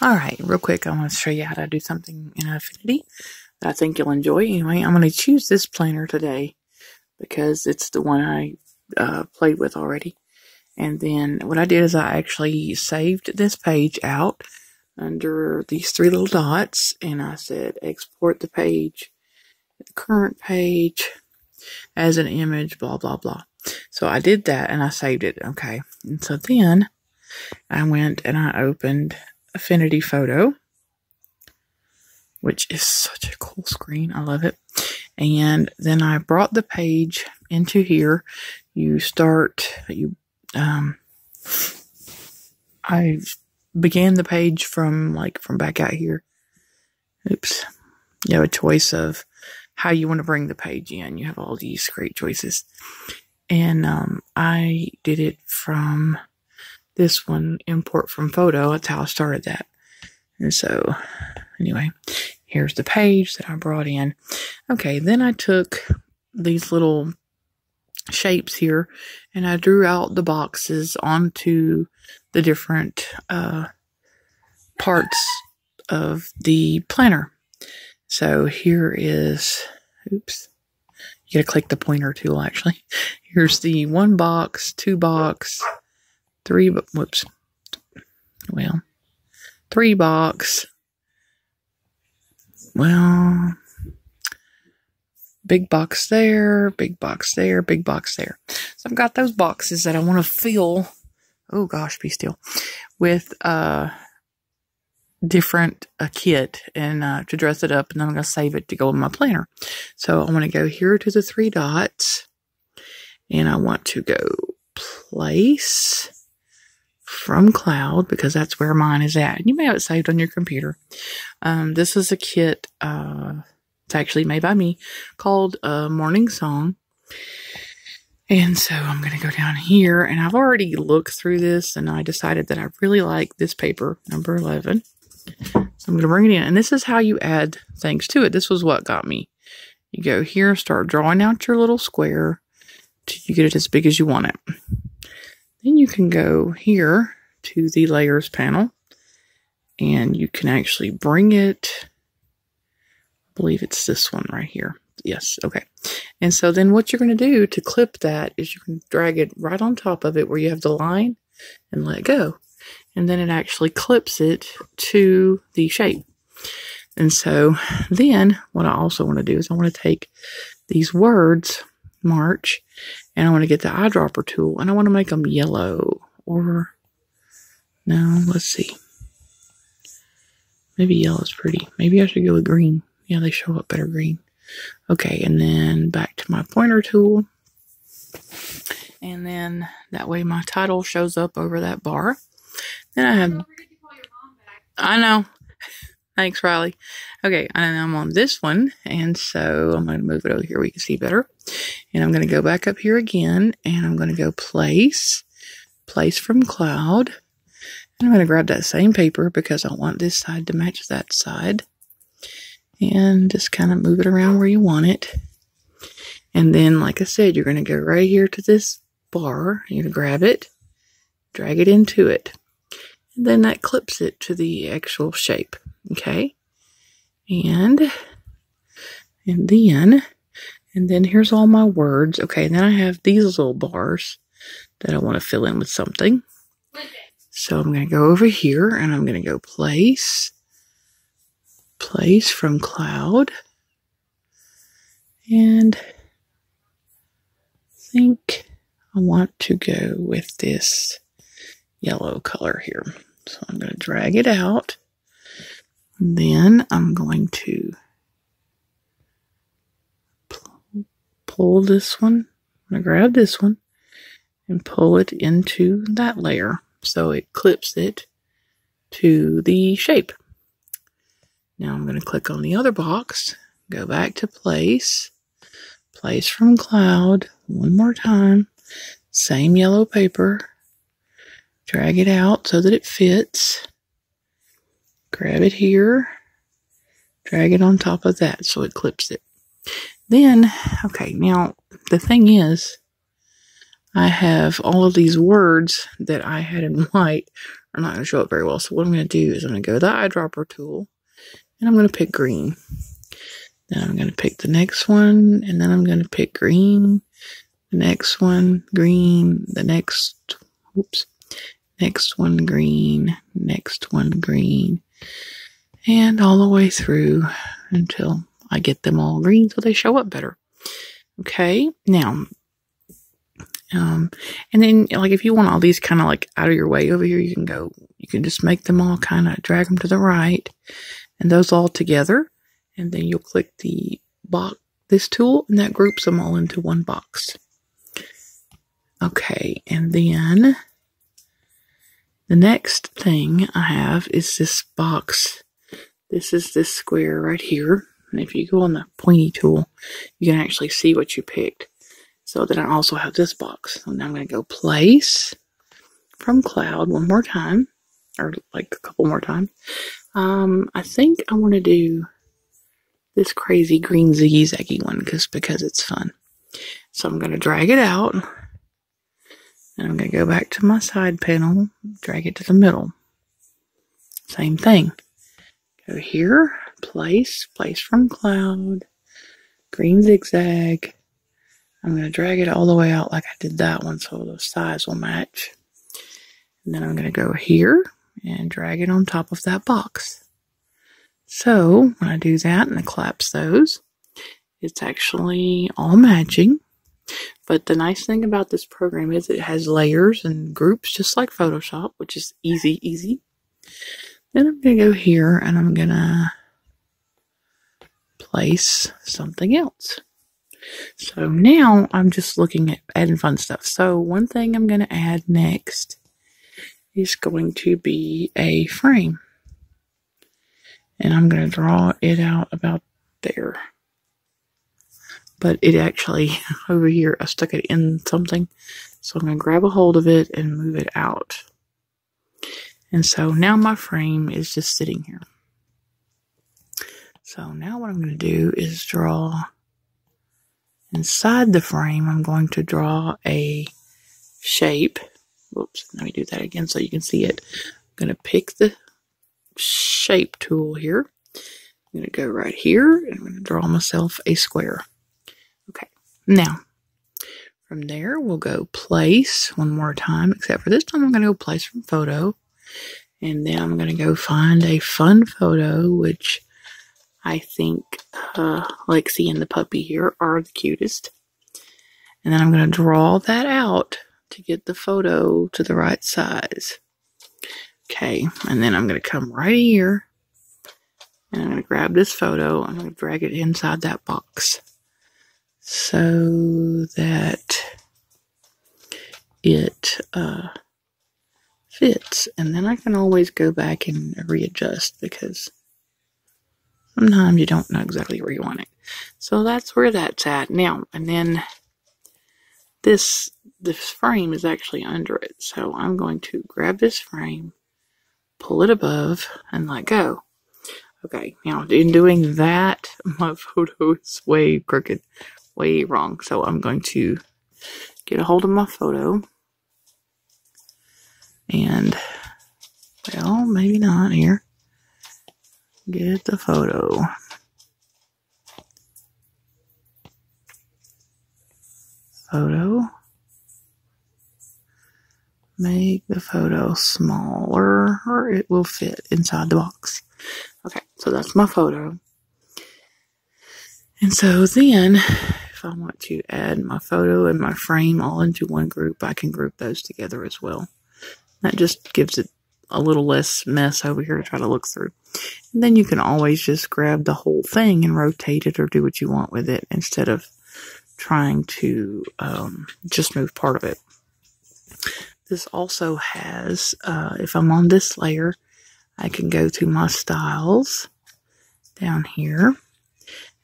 Alright, real quick, I want to show you how to do something in Affinity that I think you'll enjoy. Anyway, I'm going to choose this planner today because it's the one I played with already. And then what I did is I actually saved this page out under these three little dots, and I said export the page, the current page, as an image, blah, blah, blah. So I did that and I saved it, okay. And so then I went and I opened Affinity Photo, which is such a cool screen. I love it. And then I brought the page into here. I began the page from back out here. Oops. You have a choice of how you want to bring the page in. You have all these great choices. And I did it from this one, import from photo. That's how I started that. And so, anyway, here's the page that I brought in. Okay, then I took these little shapes here and I drew out the boxes onto the different parts of the planner. So here is, oops, you gotta click the pointer tool actually. Here's the 1 box, 2 box, 3, whoops, well, 3 box, well, big box there, big box there, big box there. So I've got those boxes that I want to fill, oh gosh, be still, with different kit and to dress it up, and then I'm going to save it to go in my planner. So I want to go here to the 3 dots, and I want to go place from cloud, because that's where mine is at. You may have it saved on your computer. This is a kit, it's actually made by me, called Morning Song. And so I'm going to go down here, and I've already looked through this, and I decided that I really like this paper, number 11. So I'm going to bring it in, and this is how you add things to it. This was what got me. You go here, start drawing out your little square till you get it as big as you want it. Then you can go here to the layers panel, and you can actually bring it, I believe it's this one right here. Yes, okay. And so then what you're going to do to clip that is you can drag it right on top of it where you have the line and let go. And then it actually clips it to the shape. And so then what I also want to do is I want to take these words, March, and I want to get the eyedropper tool, and I want to make them yellow, or no, let's see. Maybe yellow is pretty. Maybe I should go with green. Yeah, they show up better green. Okay, and then back to my pointer tool. And then that way my title shows up over that bar. Then I have, I know. Thanks, Riley. Okay, and I'm on this one, and so I'm going to move it over here where you can see better. And I'm going to go back up here again, and I'm going to go place from cloud. And I'm going to grab that same paper because I want this side to match that side. And just kind of move it around where you want it. And then, like I said, you're going to go right here to this bar. You're going to grab it, drag it into it. And then that clips it to the actual shape. Okay. And then here's all my words. Okay, and then I have these little bars that I want to fill in with something. So I'm going to go over here, and I'm going to go place from cloud, and I think I want to go with this yellow color here. So I'm going to drag it out, and then I'm going to pull this one. I'm going to grab this one and pull it into that layer so it clips it to the shape. Now I'm going to click on the other box, go back to place from cloud one more time, same yellow paper, drag it out so that it fits, grab it here, drag it on top of that so it clips it. Then, okay, now the thing is, I have all of these words that I had in white are not going to show up very well. So what I'm going to do is I'm going to go to the eyedropper tool, and I'm going to pick green. Then I'm going to pick the next one, and then I'm going to pick green. The next one, green. The next, whoops. Next one, green. Next one, green. And all the way through until I get them all green so they show up better. Okay, now, and then, like, if you want all these kind of like out of your way over here, you can just make them all kind of drag them to the right, and those all together, and then you'll click the box, this tool, and that groups them all into one box. Okay, and then the next thing I have is this box. This is this square right here. And if you go on the pointy tool, you can actually see what you picked. So then I also have this box. So now I'm going to go place from cloud one more time, or like a couple more times. I think I want to do this crazy green ziggy-zaggy one because it's fun. So I'm going to drag it out. And I'm going to go back to my side panel, drag it to the middle. Same thing. Go here, place from cloud, green zigzag. I'm going to drag it all the way out like I did that one so the size will match. And then I'm going to go here and drag it on top of that box. So when I do that and I collapse those, it's actually all matching. But the nice thing about this program is it has layers and groups just like Photoshop, which is easy. Then I'm going to go here and I'm going to place something else. So now I'm just looking at adding fun stuff. So one thing I'm going to add next is going to be a frame. And I'm going to draw it out about there. But it actually, over here, I stuck it in something. So I'm going to grab a hold of it and move it out. And so now my frame is just sitting here. So now what I'm going to do is draw inside the frame. I'm going to draw a shape. Whoops, let me do that again so you can see it. I'm going to pick the shape tool here. I'm going to go right here and I'm going to draw myself a square. Okay, now from there we'll go place one more time, except for this time I'm going to go place from photo. And then I'm going to go find a fun photo, which I think Lexi and the puppy here are the cutest. And then I'm going to draw that out to get the photo to the right size. Okay, and then I'm going to come right here. And I'm going to grab this photo. I'm going to drag it inside that box so that it fits. And then I can always go back and readjust because sometimes you don't know exactly where you want it. So that's where that's at now. And then this frame is actually under it. So I'm going to grab this frame, pull it above, and let go. Okay, now in doing that, my photo is way crooked, way wrong. So I'm going to get a hold of my photo. And, well, maybe not here. Get the photo. Photo. Make the photo smaller or it will fit inside the box. Okay, so that's my photo. And so then, if I want to add my photo and my frame all into one group, I can group those together as well. That just gives it a little less mess over here to try to look through. And then you can always just grab the whole thing and rotate it or do what you want with it instead of trying to just move part of it. This also has, if I'm on this layer, I can go to my styles down here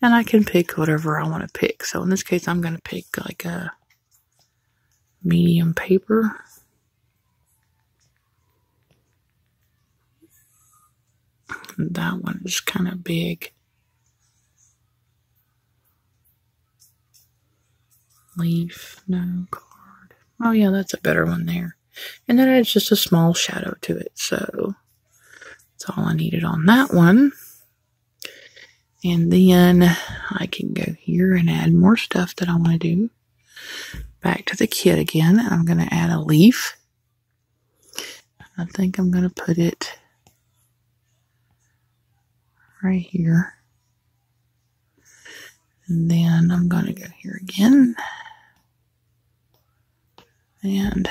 and I can pick whatever I want to pick. So in this case, I'm going to pick like a medium paper. That one is kind of big. Leaf, no card. Oh yeah, that's a better one there. And that adds just a small shadow to it. So that's all I needed on that one. And then I can go here and add more stuff that I want to do. Back to the kit again. I'm going to add a leaf. I think I'm going to put it right here. And then I'm going to go here again. And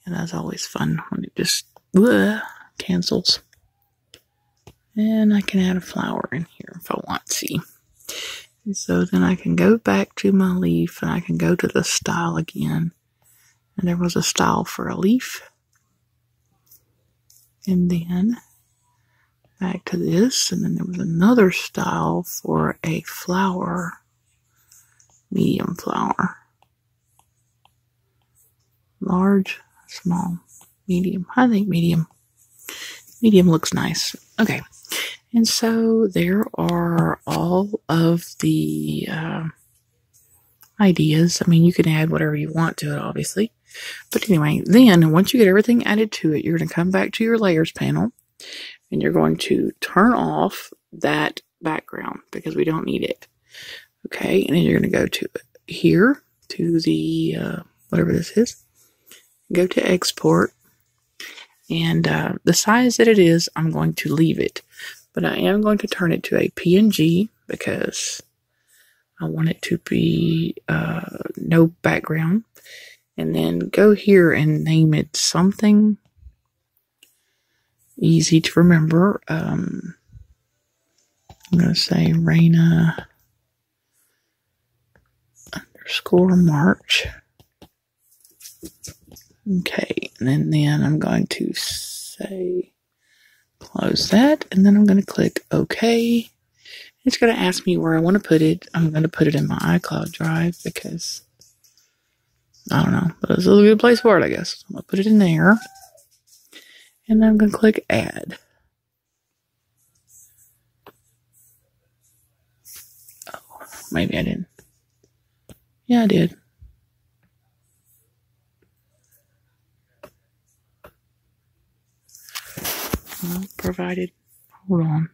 that's always fun when it just cancels. And I can add a flower in here if I want to. And so then I can go back to my leaf and I can go to the style again. And there was a style for a leaf. And then back to this. And then there was another style for a flower. Medium flower. Large, small, medium. I think medium. Medium looks nice. Okay. And so there are all of the ideas. I mean, you can add whatever you want to it, obviously. But anyway, then once you get everything added to it, you're going to come back to your layers panel and you're going to turn off that background because we don't need it. Okay. And then you're going to go to here to the, whatever this is, go to export. And the size that it is, I'm going to leave it. But I am going to turn it to a PNG because I want it to be no background. And then go here and name it something easy to remember. I'm going to say Raina _March. Okay, and then I'm going to say close that, and then I'm going to click OK. It's going to ask me where I want to put it. I'm going to put it in my iCloud drive because I don't know, but it's a good place for it, I guess. I'm going to put it in there, and then I'm going to click Add. Oh, maybe I didn't. Yeah, I did. Well, provided. Hold on.